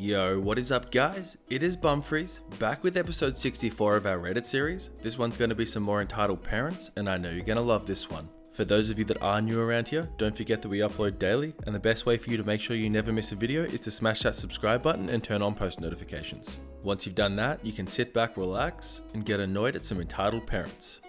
Yo, what is up guys? It is Bumfris, back with episode 64 of our Reddit series. This one's going to be some more entitled parents, and I know you're going to love this one. For those of you that are new around here, don't forget that we upload daily, and the best way for you to make sure you never miss a video is to smash that subscribe button and turn on post notifications. Once you've done that, you can sit back, relax, and get annoyed at some entitled parents.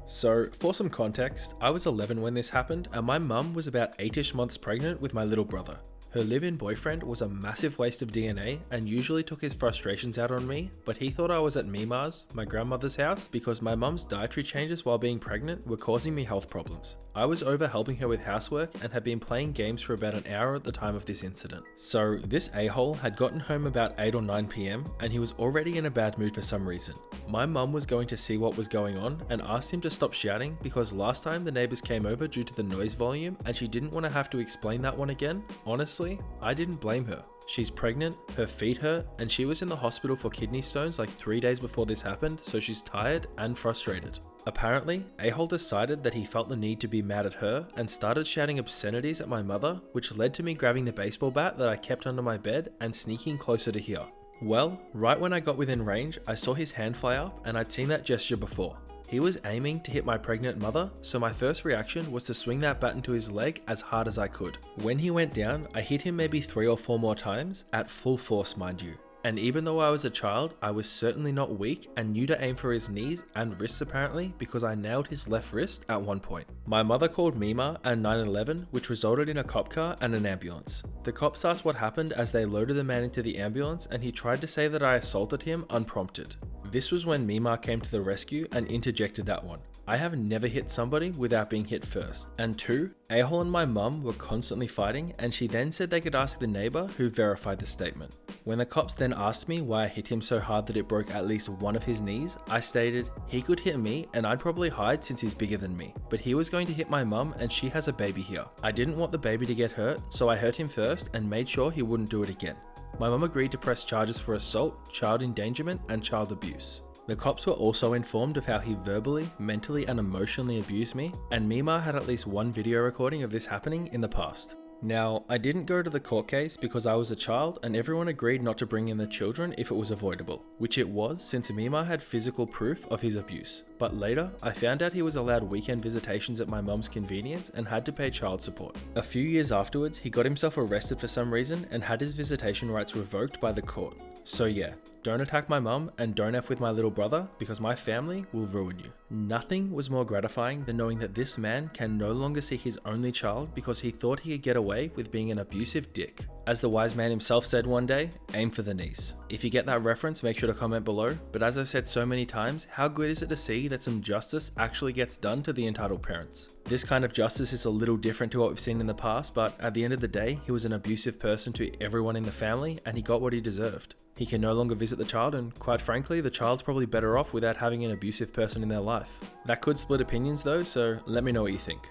So, for some context, I was 11 when this happened, and my mum was about 8ish months pregnant with my little brother. Her live-in boyfriend was a massive waste of DNA and usually took his frustrations out on me, but he thought I was at Mima's, my grandmother's house, because my mum's dietary changes while being pregnant were causing me health problems. I was over helping her with housework and had been playing games for about an hour at the time of this incident. So this a-hole had gotten home about 8 or 9 PM and he was already in a bad mood for some reason. My mum was going to see what was going on and asked him to stop shouting because last time the neighbors came over due to the noise volume and she didn't want to have to explain that one again. Honestly, I didn't blame her. She's pregnant, her feet hurt, and she was in the hospital for kidney stones like 3 days before this happened, so she's tired and frustrated. Apparently, a-hole decided that he felt the need to be mad at her and started shouting obscenities at my mother, which led to me grabbing the baseball bat that I kept under my bed and sneaking closer to here. Well, right when I got within range, I saw his hand fly up and I'd seen that gesture before. He was aiming to hit my pregnant mother, so my first reaction was to swing that bat into his leg as hard as I could. When he went down, I hit him maybe 3 or 4 more times, at full force mind you. And even though I was a child, I was certainly not weak and knew to aim for his knees and wrists apparently because I nailed his left wrist at one point. My mother called Mima and 911, which resulted in a cop car and an ambulance. The cops asked what happened as they loaded the man into the ambulance and he tried to say that I assaulted him unprompted. This was when Mima came to the rescue and interjected that one. I have never hit somebody without being hit first. And 2, a-hole and my mum were constantly fighting and she then said they could ask the neighbor who verified the statement. When the cops then asked me why I hit him so hard that it broke at least one of his knees, I stated he could hit me and I'd probably hide since he's bigger than me, but he was going to hit my mum and she has a baby here. I didn't want the baby to get hurt, so I hurt him first and made sure he wouldn't do it again. My mum agreed to press charges for assault, child endangerment, and child abuse. The cops were also informed of how he verbally, mentally, and emotionally abused me, and Mima had at least one video recording of this happening in the past. Now, I didn't go to the court case because I was a child and everyone agreed not to bring in the children if it was avoidable, which it was since Mima had physical proof of his abuse. But later, I found out he was allowed weekend visitations at my mum's convenience and had to pay child support. A few years afterwards, he got himself arrested for some reason and had his visitation rights revoked by the court. So yeah, don't attack my mum and don't F with my little brother because my family will ruin you. Nothing was more gratifying than knowing that this man can no longer see his only child because he thought he could get away with being an abusive dick. As the wise man himself said one day, aim for the knees. If you get that reference, make sure to comment below, but as I've said so many times, how good is it to see that some justice actually gets done to the entitled parents? This kind of justice is a little different to what we've seen in the past, but at the end of the day, he was an abusive person to everyone in the family and he got what he deserved. He can no longer visit the child and quite frankly, the child's probably better off without having an abusive person in their life. That could split opinions though, so let me know what you think.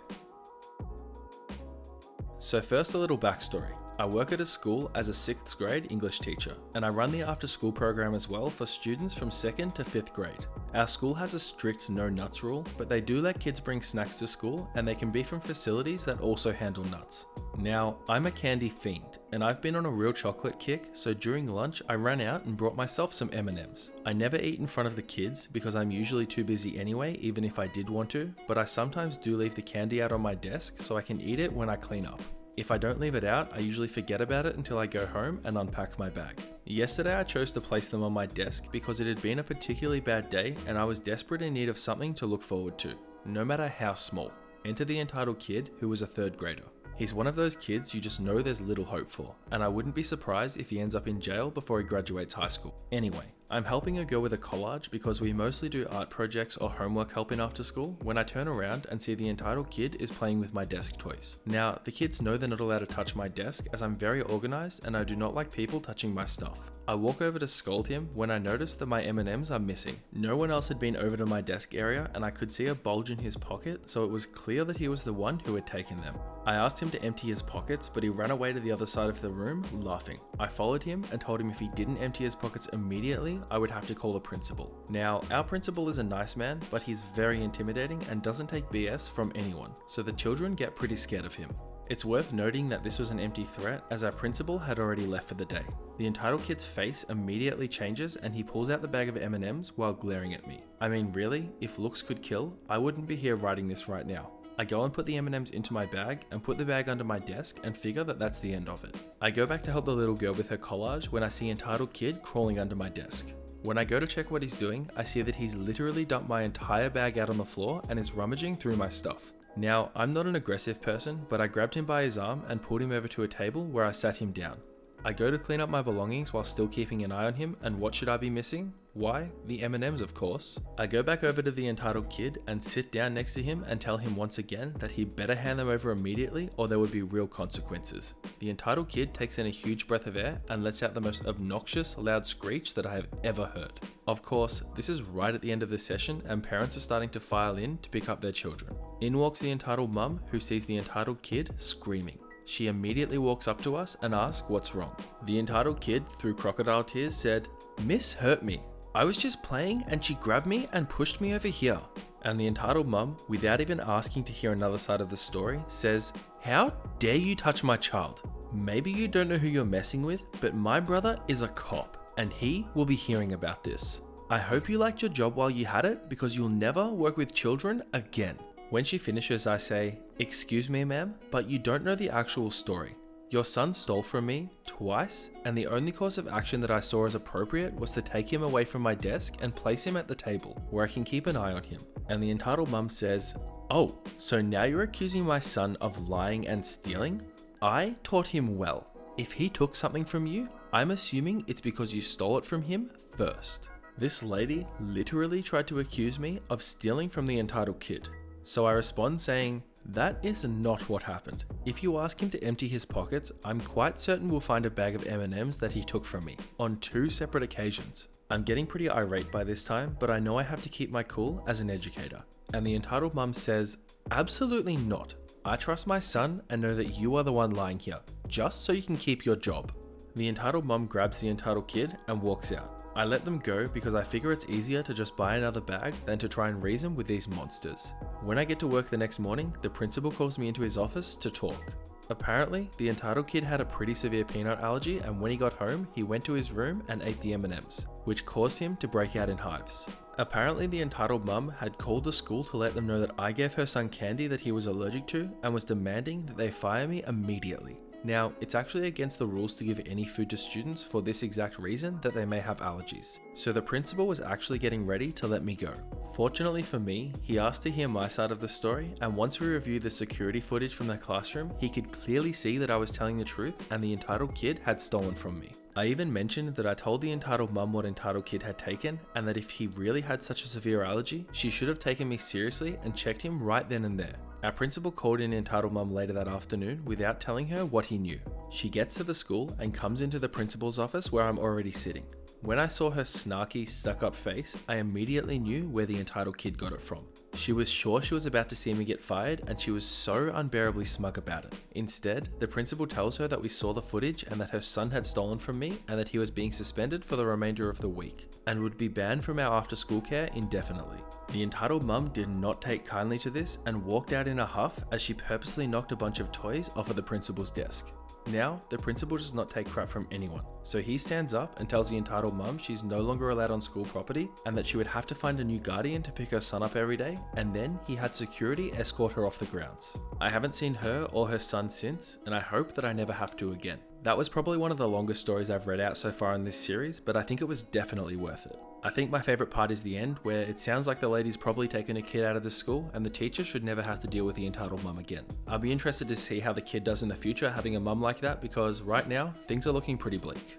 So first a little backstory. I work at a school as a 6th grade English teacher, and I run the after school program as well for students from 2nd to 5th grade. Our school has a strict no nuts rule, but they do let kids bring snacks to school and they can be from facilities that also handle nuts. Now, I'm a candy fiend, and I've been on a real chocolate kick, so during lunch I ran out and brought myself some M&Ms. I never eat in front of the kids because I'm usually too busy anyway, even if I did want to, but I sometimes do leave the candy out on my desk so I can eat it when I clean up. If I don't leave it out, I usually forget about it until I go home and unpack my bag. Yesterday I chose to place them on my desk because it had been a particularly bad day and I was desperate in need of something to look forward to, no matter how small. Enter the entitled kid who was a 3rd grader. He's one of those kids you just know there's little hope for, and I wouldn't be surprised if he ends up in jail before he graduates high school. Anyway, I'm helping a girl with a collage because we mostly do art projects or homework helping after school when I turn around and see the entitled kid is playing with my desk toys. Now, the kids know they're not allowed to touch my desk as I'm very organized and I do not like people touching my stuff. I walk over to scold him when I notice that my M&Ms are missing. No one else had been over to my desk area and I could see a bulge in his pocket, so it was clear that he was the one who had taken them. I asked him to empty his pockets, but he ran away to the other side of the room, laughing. I followed him and told him if he didn't empty his pockets immediately, I would have to call the principal. Now, our principal is a nice man, but he's very intimidating and doesn't take BS from anyone, so the children get pretty scared of him. It's worth noting that this was an empty threat as our principal had already left for the day. The entitled kid's face immediately changes and he pulls out the bag of M&Ms while glaring at me. I mean, really, if looks could kill, I wouldn't be here writing this right now. I go and put the M&Ms into my bag and put the bag under my desk and figure that that's the end of it. I go back to help the little girl with her collage when I see entitled kid crawling under my desk. When I go to check what he's doing, I see that he's literally dumped my entire bag out on the floor and is rummaging through my stuff. Now, I'm not an aggressive person, but I grabbed him by his arm and pulled him over to a table where I sat him down. I go to clean up my belongings while still keeping an eye on him, and what should I be missing? Why? The M&Ms, of course. I go back over to the entitled kid and sit down next to him and tell him once again that he'd better hand them over immediately or there would be real consequences. The entitled kid takes in a huge breath of air and lets out the most obnoxious, loud screech that I have ever heard. Of course, this is right at the end of the session and parents are starting to file in to pick up their children. In walks the entitled mum who sees the entitled kid screaming. She immediately walks up to us and asks what's wrong. The entitled kid, through crocodile tears, said, "Miss hurt me. I was just playing and she grabbed me and pushed me over here." And the entitled mum, without even asking to hear another side of the story, says, "How dare you touch my child? Maybe you don't know who you're messing with, but my brother is a cop and he will be hearing about this. I hope you liked your job while you had it because you'll never work with children again." When she finishes, I say, "Excuse me, ma'am, but you don't know the actual story. Your son stole from me twice, and the only course of action that I saw as appropriate was to take him away from my desk and place him at the table, where I can keep an eye on him." And the entitled mum says, "Oh, so now you're accusing my son of lying and stealing? I taught him well. If he took something from you, I'm assuming it's because you stole it from him first." This lady literally tried to accuse me of stealing from the entitled kid. So I respond saying, "That is not what happened. If you ask him to empty his pockets, I'm quite certain we'll find a bag of M&Ms that he took from me, on 2 separate occasions." I'm getting pretty irate by this time, but I know I have to keep my cool as an educator. And the entitled mum says, "Absolutely not. I trust my son and know that you are the one lying here, just so you can keep your job." The entitled mum grabs the entitled kid and walks out. I let them go because I figure it's easier to just buy another bag than to try and reason with these monsters. When I get to work the next morning, the principal calls me into his office to talk. Apparently, the entitled kid had a pretty severe peanut allergy, and when he got home, he went to his room and ate the M&Ms, which caused him to break out in hives. Apparently, the entitled mum had called the school to let them know that I gave her son candy that he was allergic to and was demanding that they fire me immediately. Now, it's actually against the rules to give any food to students for this exact reason that they may have allergies. So the principal was actually getting ready to let me go. Fortunately for me, he asked to hear my side of the story, and once we reviewed the security footage from the classroom, he could clearly see that I was telling the truth and the entitled kid had stolen from me. I even mentioned that I told the entitled mum what entitled kid had taken, and that if he really had such a severe allergy, she should have taken me seriously and checked him right then and there. Our principal called in entitled mum later that afternoon without telling her what he knew. She gets to the school and comes into the principal's office where I'm already sitting. When I saw her snarky, stuck-up face, I immediately knew where the entitled kid got it from. She was sure she was about to see me get fired, and she was so unbearably smug about it. Instead, the principal tells her that we saw the footage and that her son had stolen from me and that he was being suspended for the remainder of the week, and would be banned from our after-school care indefinitely. The entitled mum did not take kindly to this and walked out in a huff as she purposely knocked a bunch of toys off of the principal's desk. Now, the principal does not take crap from anyone, so he stands up and tells the entitled mum she's no longer allowed on school property and that she would have to find a new guardian to pick her son up every day, and then he had security escort her off the grounds. I haven't seen her or her son since, and I hope that I never have to again. That was probably one of the longest stories I've read out so far in this series, but I think it was definitely worth it. I think my favourite part is the end, where it sounds like the lady's probably taken a kid out of the school and the teacher should never have to deal with the entitled mum again. I'll be interested to see how the kid does in the future having a mum like that, because right now, things are looking pretty bleak.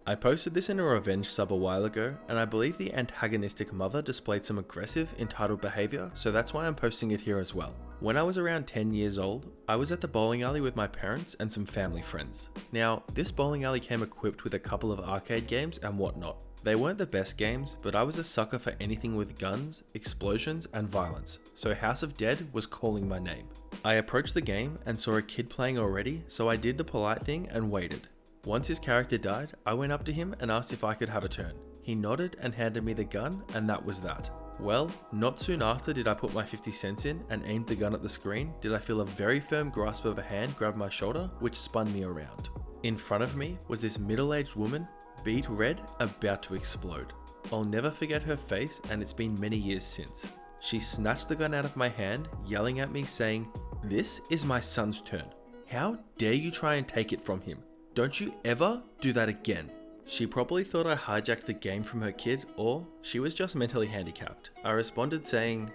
I posted this in a revenge sub a while ago, and I believe the antagonistic mother displayed some aggressive, entitled behaviour, so that's why I'm posting it here as well. When I was around 10 years old, I was at the bowling alley with my parents and some family friends. Now, this bowling alley came equipped with a couple of arcade games and whatnot. They weren't the best games, but I was a sucker for anything with guns, explosions, and violence, so House of Dead was calling my name. I approached the game and saw a kid playing already, so I did the polite thing and waited. Once his character died, I went up to him and asked if I could have a turn. He nodded and handed me the gun, and that was that. Well, not soon after did I put my 50 cents in and aimed the gun at the screen, did I feel a very firm grasp of a hand grab my shoulder, which spun me around. In front of me was this middle-aged woman, beet red, about to explode. I'll never forget her face, and it's been many years since. She snatched the gun out of my hand, yelling at me saying, "This is my son's turn. How dare you try and take it from him? Don't you ever do that again." She probably thought I hijacked the game from her kid, or she was just mentally handicapped. I responded saying,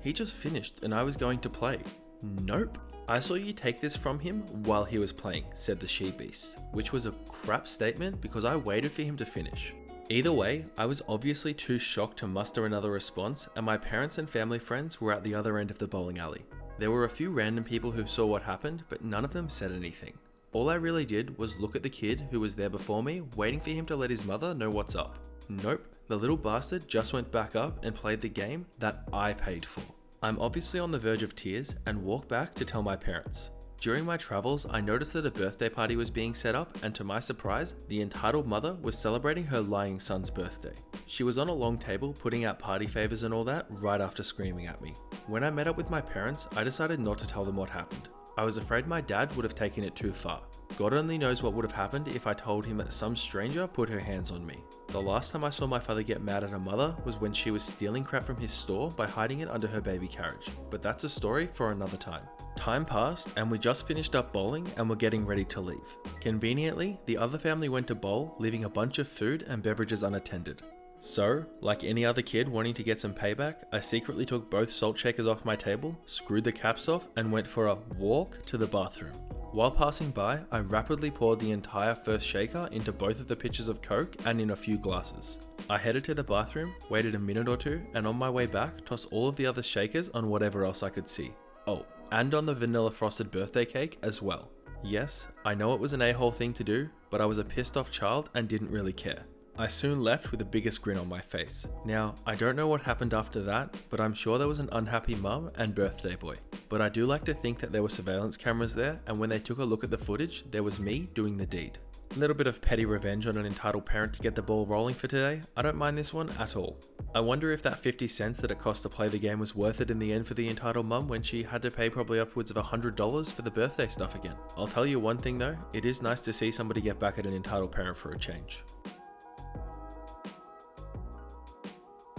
he just finished and I was going to play." "Nope. I saw you take this from him while he was playing," said the she-beast, which was a crap statement because I waited for him to finish. Either way, I was obviously too shocked to muster another response, and my parents and family friends were at the other end of the bowling alley. There were a few random people who saw what happened, but none of them said anything. All I really did was look at the kid who was there before me, waiting for him to let his mother know what's up. Nope, the little bastard just went back up and played the game that I paid for. I'm obviously on the verge of tears and walk back to tell my parents. During my travels, I noticed that a birthday party was being set up, and to my surprise, the entitled mother was celebrating her lying son's birthday. She was on a long table putting out party favors and all that right after screaming at me. When I met up with my parents, I decided not to tell them what happened. I was afraid my dad would have taken it too far. God only knows what would have happened if I told him that some stranger put her hands on me. The last time I saw my father get mad at a mother was when she was stealing crap from his store by hiding it under her baby carriage, but that's a story for another time. Time passed and we just finished up bowling and were getting ready to leave. Conveniently, the other family went to bowl, leaving a bunch of food and beverages unattended. So, like any other kid wanting to get some payback, I secretly took both salt shakers off my table, screwed the caps off, and went for a walk to the bathroom. While passing by, I rapidly poured the entire first shaker into both of the pitchers of Coke and in a few glasses. I headed to the bathroom, waited a minute or two, and on my way back, tossed all of the other shakers on whatever else I could see. Oh, and on the vanilla frosted birthday cake as well. Yes, I know it was an a-hole thing to do, but I was a pissed off child and didn't really care. I soon left with the biggest grin on my face. Now, I don't know what happened after that, but I'm sure there was an unhappy mum and birthday boy. But I do like to think that there were surveillance cameras there, and when they took a look at the footage, there was me doing the deed. A little bit of petty revenge on an entitled parent to get the ball rolling for today. I don't mind this one at all. I wonder if that 50 cents that it cost to play the game was worth it in the end for the entitled mum when she had to pay probably upwards of $100 for the birthday stuff again. I'll tell you one thing though, it is nice to see somebody get back at an entitled parent for a change.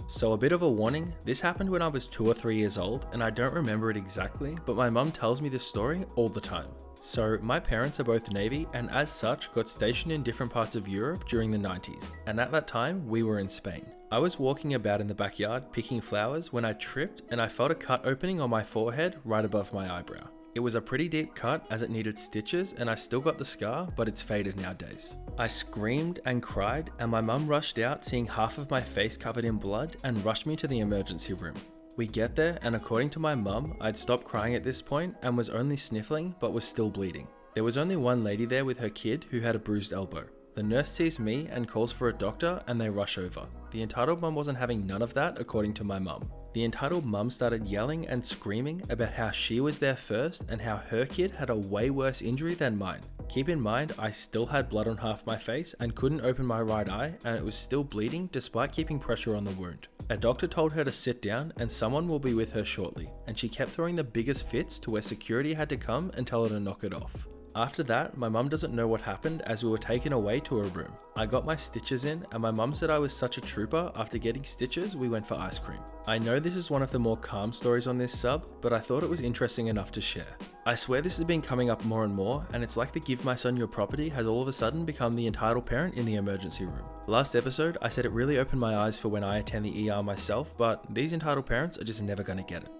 So a bit of a warning, this happened when I was 2 or 3 years old and I don't remember it exactly, but my mum tells me this story all the time. So my parents are both Navy and as such got stationed in different parts of Europe during the 90s, and at that time we were in Spain. I was walking about in the backyard picking flowers when I tripped and I felt a cut opening on my forehead right above my eyebrow. It was a pretty deep cut as it needed stitches and I still got the scar, but it's faded nowadays. I screamed and cried and my mum rushed out seeing half of my face covered in blood and rushed me to the emergency room. We get there and according to my mum, I'd stopped crying at this point and was only sniffling but was still bleeding. There was only one lady there with her kid who had a bruised elbow. The nurse sees me and calls for a doctor and they rush over. The entitled mum wasn't having none of that according to my mum. The entitled mum started yelling and screaming about how she was there first and how her kid had a way worse injury than mine. Keep in mind, I still had blood on half my face and couldn't open my right eye and it was still bleeding despite keeping pressure on the wound. A doctor told her to sit down and someone will be with her shortly, and she kept throwing the biggest fits to where security had to come and tell her to knock it off. After that, my mum doesn't know what happened as we were taken away to a room. I got my stitches in and my mum said I was such a trooper. After getting stitches, we went for ice cream. I know this is one of the more calm stories on this sub, but I thought it was interesting enough to share. I swear this has been coming up more and more, and it's like the give my son your property has all of a sudden become the entitled parent in the emergency room. Last episode, I said it really opened my eyes for when I attend the ER myself, but these entitled parents are just never gonna get it.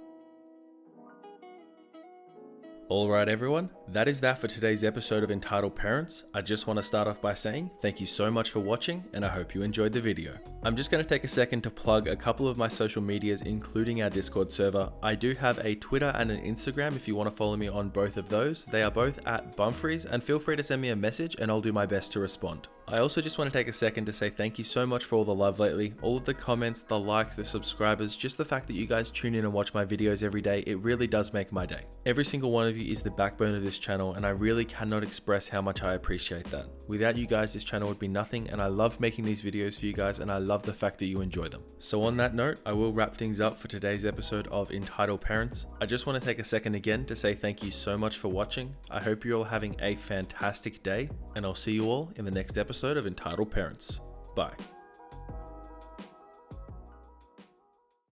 Alright everyone, that is that for today's episode of Entitled Parents. I just want to start off by saying thank you so much for watching and I hope you enjoyed the video. I'm just going to take a second to plug a couple of my social medias including our Discord server. I do have a Twitter and an Instagram if you want to follow me on both of those. They are both at Bumfris and feel free to send me a message and I'll do my best to respond. I also just want to take a second to say thank you so much for all the love lately, all of the comments, the likes, the subscribers, just the fact that you guys tune in and watch my videos every day, it really does make my day. Every single one of you is the backbone of this channel, and I really cannot express how much I appreciate that. Without you guys, this channel would be nothing, and I love making these videos for you guys, and I love the fact that you enjoy them. So on that note, I will wrap things up for today's episode of Entitled Parents. I just want to take a second again to say thank you so much for watching. I hope you're all having a fantastic day, and I'll see you all in the next episode of Entitled Parents. Bye.